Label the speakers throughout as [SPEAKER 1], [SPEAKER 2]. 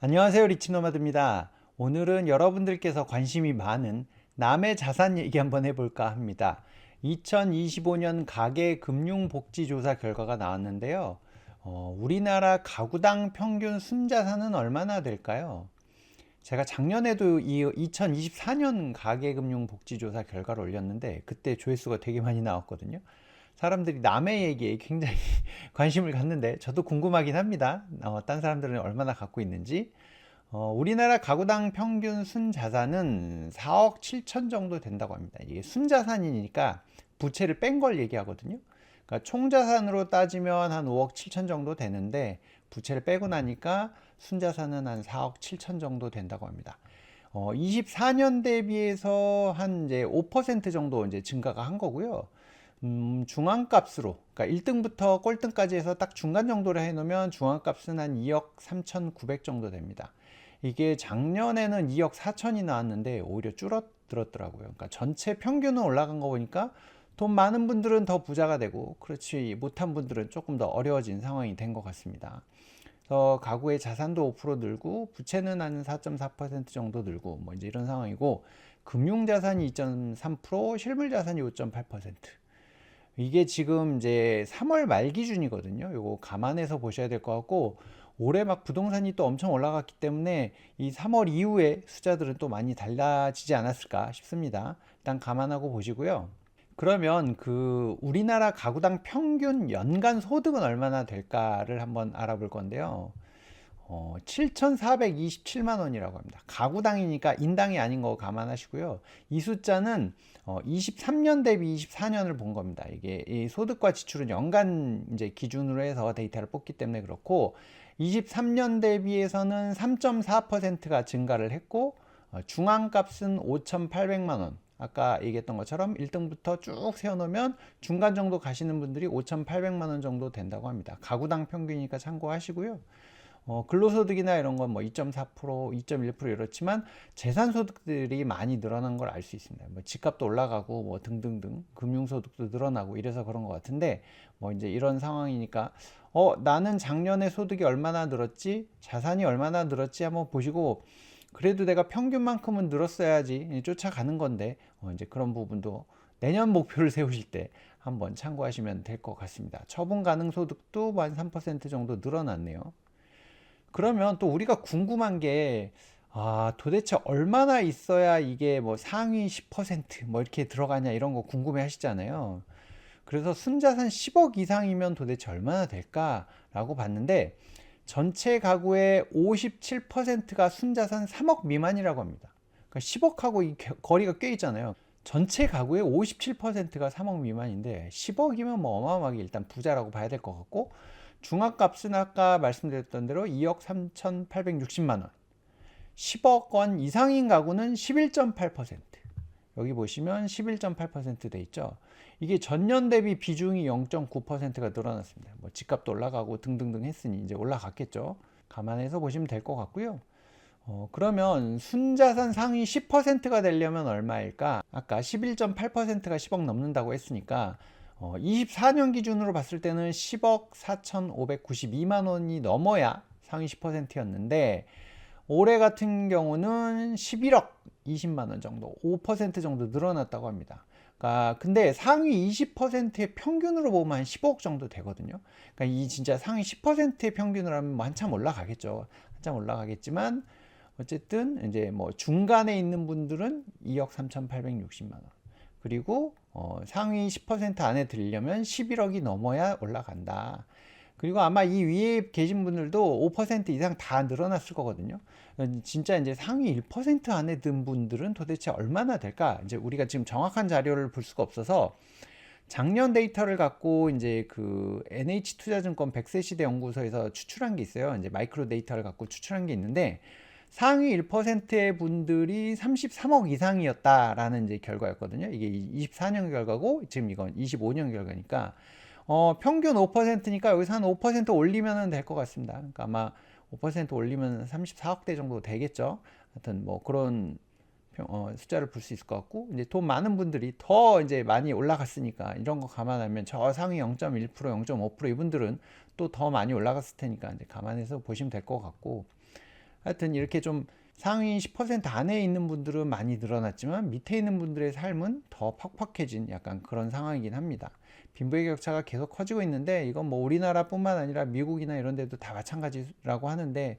[SPEAKER 1] 안녕하세요, 리치노마드입니다. 오늘은 여러분들께서 관심이 많은 남의 자산 얘기 한번 해볼까 합니다. 2025년 가계금융복지조사 결과가 나왔는데요. 우리나라 가구당 평균 순자산은 얼마나 될까요? 제가 작년에도 이 2024년 가계금융복지조사 결과를 올렸는데 그때 조회수가 되게 많이 나왔거든요. 사람들이 남의 얘기에 굉장히 관심을 갖는데 저도 궁금하긴 합니다. 딴 사람들은 얼마나 갖고 있는지. 우리나라 가구당 평균 순자산은 4억 7천 정도 된다고 합니다. 이게 순자산이니까 부채를 뺀 걸 얘기하거든요. 그러니까 총자산으로 따지면 한 5억 7천 정도 되는데 부채를 빼고 나니까 순자산은 한 4억 7천 정도 된다고 합니다. 24년 대비해서 한 이제 5% 정도 이제 증가가 한 거고요. 중앙값으로, 그러니까 1등부터 꼴등까지 해서 딱 중간 정도로 해놓으면 중앙값은 한 2억 3,900 정도 됩니다. 이게 작년에는 2억 4천이 나왔는데 오히려 줄어들었더라고요. 그러니까 전체 평균은 올라간 거 보니까 돈 많은 분들은 더 부자가 되고 그렇지 못한 분들은 조금 더 어려워진 상황이 된 것 같습니다. 그래서 가구의 자산도 5% 늘고 부채는 한 4.4% 정도 늘고 뭐 이제 이런 상황이고 금융자산이 2.3%, 실물자산이 5.8%. 이게 지금 이제 3월 말 기준이거든요. 요거 감안해서 보셔야 될 것 같고 올해 막 부동산이 또 엄청 올라갔기 때문에 이 3월 이후에 숫자들은 또 많이 달라지지 않았을까 싶습니다. 일단 감안하고 보시고요. 그러면 그 우리나라 가구당 평균 연간 소득은 얼마나 될까를 한번 알아볼 건데요. 7,427만 원이라고 합니다. 가구당이니까 인당이 아닌 거 감안하시고요. 이 숫자는 23년 대비 24년을 본 겁니다. 이게 이 소득과 지출은 연간 이제 기준으로 해서 데이터를 뽑기 때문에 그렇고 23년 대비해서는 3.4%가 증가를 했고 중앙값은 5,800만 원. 아까 얘기했던 것처럼 1등부터 쭉 세워놓으면 중간 정도 가시는 분들이 5,800만 원 정도 된다고 합니다. 가구당 평균이니까 참고하시고요. 근로소득이나 이런 건 뭐 2.4%, 2.1% 이렇지만 재산소득들이 많이 늘어난 걸 알 수 있습니다. 뭐 집값도 올라가고 뭐 등등등 금융소득도 늘어나고 이래서 그런 것 같은데 뭐 이제 이런 상황이니까 나는 작년에 소득이 얼마나 늘었지? 자산이 얼마나 늘었지? 한번 보시고 그래도 내가 평균만큼은 늘었어야지 쫓아가는 건데 이제 그런 부분도 내년 목표를 세우실 때 한번 참고하시면 될 것 같습니다. 처분 가능 소득도 한 3% 정도 늘어났네요. 그러면 또 우리가 궁금한 게, 도대체 얼마나 있어야 이게 뭐 상위 10%뭐 이렇게 들어가냐 이런 거 궁금해 하시잖아요. 그래서 순자산 10억 이상이면 도대체 얼마나 될까라고 봤는데, 전체 가구의 57%가 순자산 3억 미만이라고 합니다. 그러니까 10억하고 이 거리가 꽤 있잖아요. 전체 가구의 57%가 3억 미만인데 10억이면 뭐 어마어마하게 일단 부자라고 봐야 될 것 같고 중앙값은 아까 말씀드렸던 대로 2억 3,860만 원. 10억 원 이상인 가구는 11.8%. 여기 보시면 11.8%돼 있죠. 이게 전년 대비 비중이 0.9%가 늘어났습니다. 뭐 집값도 올라가고 등등등 했으니 이제 올라갔겠죠. 감안해서 보시면 될 것 같고요. 그러면 순자산 상위 10%가 되려면 얼마일까? 아까 11.8%가 10억 넘는다고 했으니까 24년 기준으로 봤을 때는 10억 4,592만 원이 넘어야 상위 10%였는데 올해 같은 경우는 11억 20만 원 정도, 5% 정도 늘어났다고 합니다. 그러니까 근데 상위 20%의 평균으로 보면 한 15억 정도 되거든요. 그러니까 이 진짜 상위 10%의 평균으로 하면 뭐 한참 올라가겠죠. 한참 올라가겠지만 어쨌든 이제 뭐 중간에 있는 분들은 2억 3,860만 원. 그리고 상위 10% 안에 들려면 11억이 넘어야 올라간다. 그리고 아마 이 위에 계신 분들도 5% 이상 다 늘어났을 거거든요. 진짜 이제 상위 1% 안에 든 분들은 도대체 얼마나 될까? 이제 우리가 지금 정확한 자료를 볼 수가 없어서 작년 데이터를 갖고 이제 그 NH투자증권 100세 시대 연구소에서 추출한 게 있어요. 이제 마이크로 데이터를 갖고 추출한 게 있는데 상위 1%의 분들이 33억 이상이었다라는 이제 결과였거든요. 이게 24년 결과고 지금 이건 25년 결과니까 평균 5%니까 여기서 한 5% 올리면 될 것 같습니다. 그러니까 아마 5% 올리면 34억대 정도 되겠죠. 하여튼 뭐 그런 숫자를 볼 수 있을 것 같고 이제 돈 많은 분들이 더 이제 많이 올라갔으니까 이런 거 감안하면 저 상위 0.1%, 0.5% 이분들은 또 더 많이 올라갔을 테니까 이제 감안해서 보시면 될 것 같고 하여튼 이렇게 좀 상위 10% 안에 있는 분들은 많이 늘어났지만 밑에 있는 분들의 삶은 더 팍팍해진 약간 그런 상황이긴 합니다. 빈부의 격차가 계속 커지고 있는데 이건 뭐 우리나라뿐만 아니라 미국이나 이런 데도 다 마찬가지라고 하는데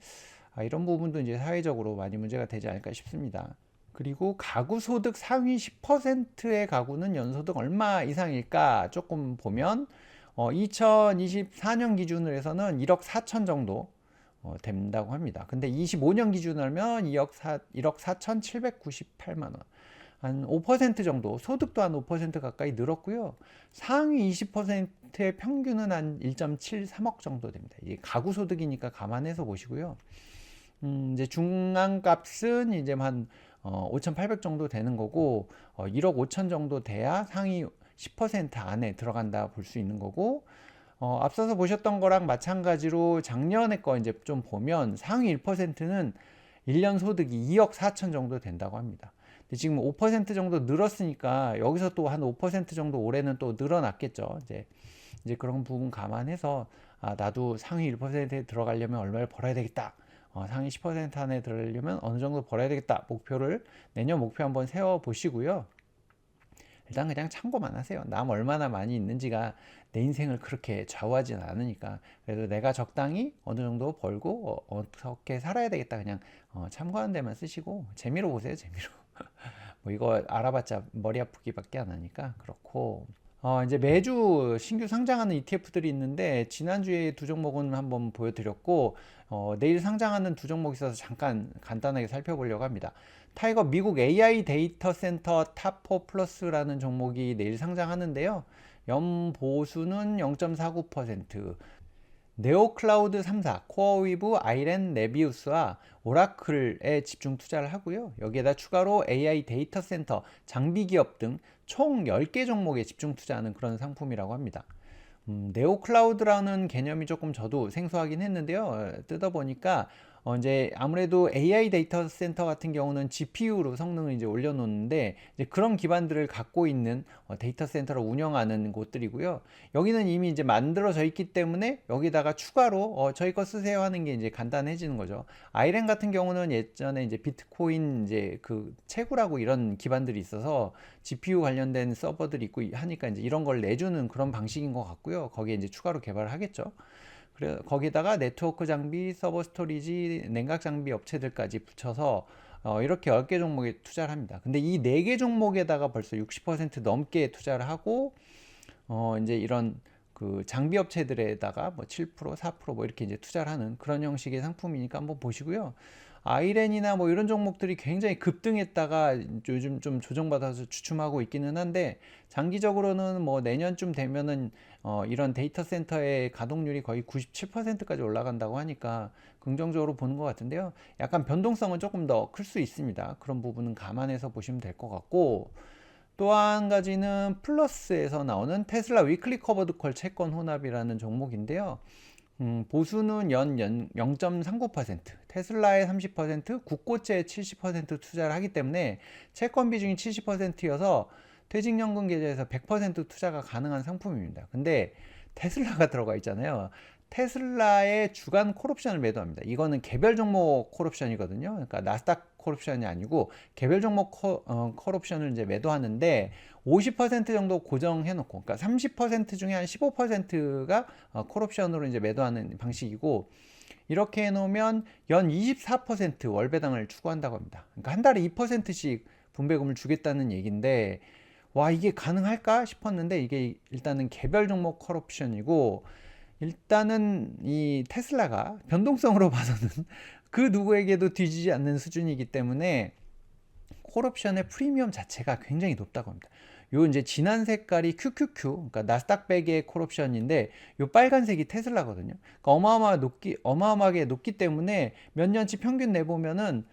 [SPEAKER 1] 이런 부분도 이제 사회적으로 많이 문제가 되지 않을까 싶습니다. 그리고 가구 소득 상위 10%의 가구는 연소득 얼마 이상일까 조금 보면 2024년 기준으로 해서는 1억 4천 정도 된다고 합니다. 근데 25년 기준으로 하면 1억 4,798만 원. 한 5% 정도, 소득도 한 5% 가까이 늘었고요. 상위 20%의 평균은 한 1.73억 정도 됩니다. 이게 가구 소득이니까 감안해서 보시고요. 이제 중앙값은 이제 한 5,800 정도 되는 거고 1억 5천 정도 돼야 상위 10% 안에 들어간다 볼 수 있는 거고 앞서서 보셨던 거랑 마찬가지로 작년에 거 이제 좀 보면 상위 1%는 1년 소득이 2억 4천 정도 된다고 합니다. 근데 지금 5% 정도 늘었으니까 여기서 또 한 5% 정도 올해는 또 늘어났겠죠. 이제 그런 부분 감안해서 나도 상위 1%에 들어가려면 얼마를 벌어야 되겠다. 상위 10% 안에 들어가려면 어느 정도 벌어야 되겠다. 목표를 내년 목표 한번 세워 보시고요. 일단 그냥 참고만 하세요. 남 얼마나 많이 있는지가 내 인생을 그렇게 좌우하진 않으니까. 그래도 내가 적당히 어느 정도 벌고 어떻게 살아야 되겠다. 그냥 참고하는 데만 쓰시고 재미로 보세요. 재미로. 뭐 이거 알아봤자 머리 아프기밖에 안 하니까 그렇고. 이제 매주 신규 상장하는 ETF들이 있는데 지난주에 두 종목은 한번 보여드렸고 내일 상장하는 두 종목 있어서 잠깐 간단하게 살펴보려고 합니다. 타이거 미국 AI 데이터 센터 탑4 플러스라는 종목이 내일 상장하는데요. 연보수는 0.49%, 네오클라우드 3사, 코어위브, 아이렌, 네비우스와 오라클에 집중 투자를 하고요. 여기에다 추가로 AI 데이터 센터, 장비 기업 등 총 10개 종목에 집중 투자하는 그런 상품이라고 합니다. 네오클라우드라는 개념이 조금 저도 생소하긴 했는데요. 뜯어보니까 이제 아무래도 AI 데이터 센터 같은 경우는 GPU로 성능을 이제 올려놓는데 이제 그런 기반들을 갖고 있는 데이터 센터를 운영하는 곳들이고요. 여기는 이미 이제 만들어져 있기 때문에 여기다가 추가로 저희 거 쓰세요 하는 게 이제 간단해지는 거죠. 아이렌 같은 경우는 예전에 이제 비트코인 이제 그 채굴하고 이런 기반들이 있어서 GPU 관련된 서버들이 있고 하니까 이제 이런 걸 내주는 그런 방식인 것 같고요. 거기에 이제 추가로 개발을 하겠죠. 그래 거기다가 네트워크 장비, 서버 스토리지, 냉각 장비 업체들까지 붙여서 이렇게 10개 종목에 투자를 합니다. 근데 이 4개 종목에다가 벌써 60% 넘게 투자를 하고 이제 이런 그 장비 업체들에다가 뭐 7%, 4%뭐 이렇게 이제 투자를 하는 그런 형식의 상품이니까 한번 보시고요. 아이렌이나 뭐 이런 종목들이 굉장히 급등했다가 요즘 좀 조정받아서 주춤하고 있기는 한데 장기적으로는 뭐 내년쯤 되면은 이런 데이터 센터의 가동률이 거의 97%까지 올라간다고 하니까 긍정적으로 보는 것 같은데요. 약간 변동성은 조금 더 클 수 있습니다. 그런 부분은 감안해서 보시면 될 것 같고 또 한 가지는 플러스에서 나오는 테슬라 위클리 커버드 콜 채권 혼합이라는 종목인데요. 보수는 연 0.39%, 테슬라의 30%, 국고채의 70% 투자를 하기 때문에 채권 비중이 70%여서 퇴직연금 계좌에서 100% 투자가 가능한 상품입니다. 근데 테슬라가 들어가 있잖아요. 테슬라의 주간 콜옵션을 매도합니다. 이거는 개별 종목 콜옵션이거든요. 그러니까 나스닥 콜옵션이 아니고 개별 종목 콜옵션을 이제 매도하는데 50% 정도 고정해 놓고, 그러니까 30% 중에 한 15%가 콜옵션으로 이제 매도하는 방식이고, 이렇게 해 놓으면 연 24% 월배당을 추구한다고 합니다. 그러니까 한 달에 2%씩 분배금을 주겠다는 얘기인데, 와, 이게 가능할까 싶었는데, 이게 일단은 개별 종목 콜옵션이고, 일단은 이 테슬라가 변동성으로 봐서는 그 누구에게도 뒤지지 않는 수준이기 때문에 콜옵션의 프리미엄 자체가 굉장히 높다고 합니다. 요 이제 진한 색깔이 QQQ, 그러니까 나스닥백의 콜옵션인데 요 빨간색이 테슬라거든요. 그러니까 어마어마하게 높기 때문에 몇 년치 평균 내보면은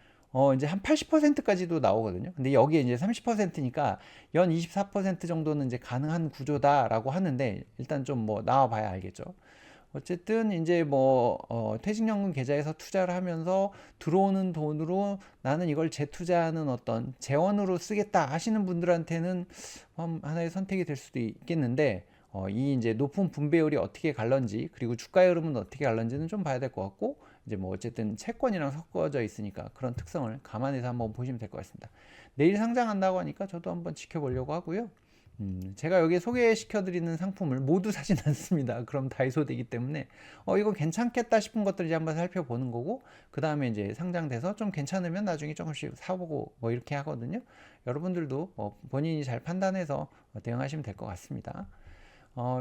[SPEAKER 1] 이제 한 80%까지도 나오거든요. 근데 여기에 이제 30%니까 연 24% 정도는 이제 가능한 구조다라고 하는데 일단 좀 뭐 나와봐야 알겠죠. 어쨌든 이제 뭐 퇴직연금 계좌에서 투자를 하면서 들어오는 돈으로 나는 이걸 재투자하는 어떤 재원으로 쓰겠다 하시는 분들한테는 하나의 선택이 될 수도 있겠는데 이 이제 높은 분배율이 어떻게 갈런지 그리고 주가의 흐름은 어떻게 갈런지는 좀 봐야 될 것 같고 이제 뭐 어쨌든 채권이랑 섞어져 있으니까 그런 특성을 감안해서 한번 보시면 될 것 같습니다. 내일 상장한다고 하니까 저도 한번 지켜보려고 하고요. 제가 여기 소개시켜드리는 상품을 모두 사진 않습니다. 그럼 다이소되기 때문에 이거 괜찮겠다 싶은 것들 이제 한번 살펴보는 거고, 그 다음에 이제 상장돼서 좀 괜찮으면 나중에 조금씩 사보고 뭐 이렇게 하거든요. 여러분들도 본인이 잘 판단해서 대응하시면 될 것 같습니다.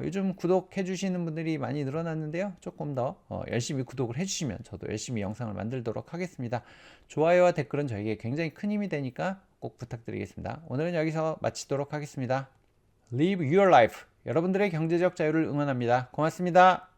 [SPEAKER 1] 요즘 구독해 주시는 분들이 많이 늘어났는데요. 조금 더 열심히 구독을 해 주시면 저도 열심히 영상을 만들도록 하겠습니다. 좋아요와 댓글은 저에게 굉장히 큰 힘이 되니까 꼭 부탁드리겠습니다. 오늘은 여기서 마치도록 하겠습니다. Live your life. 여러분들의 경제적 자유를 응원합니다. 고맙습니다.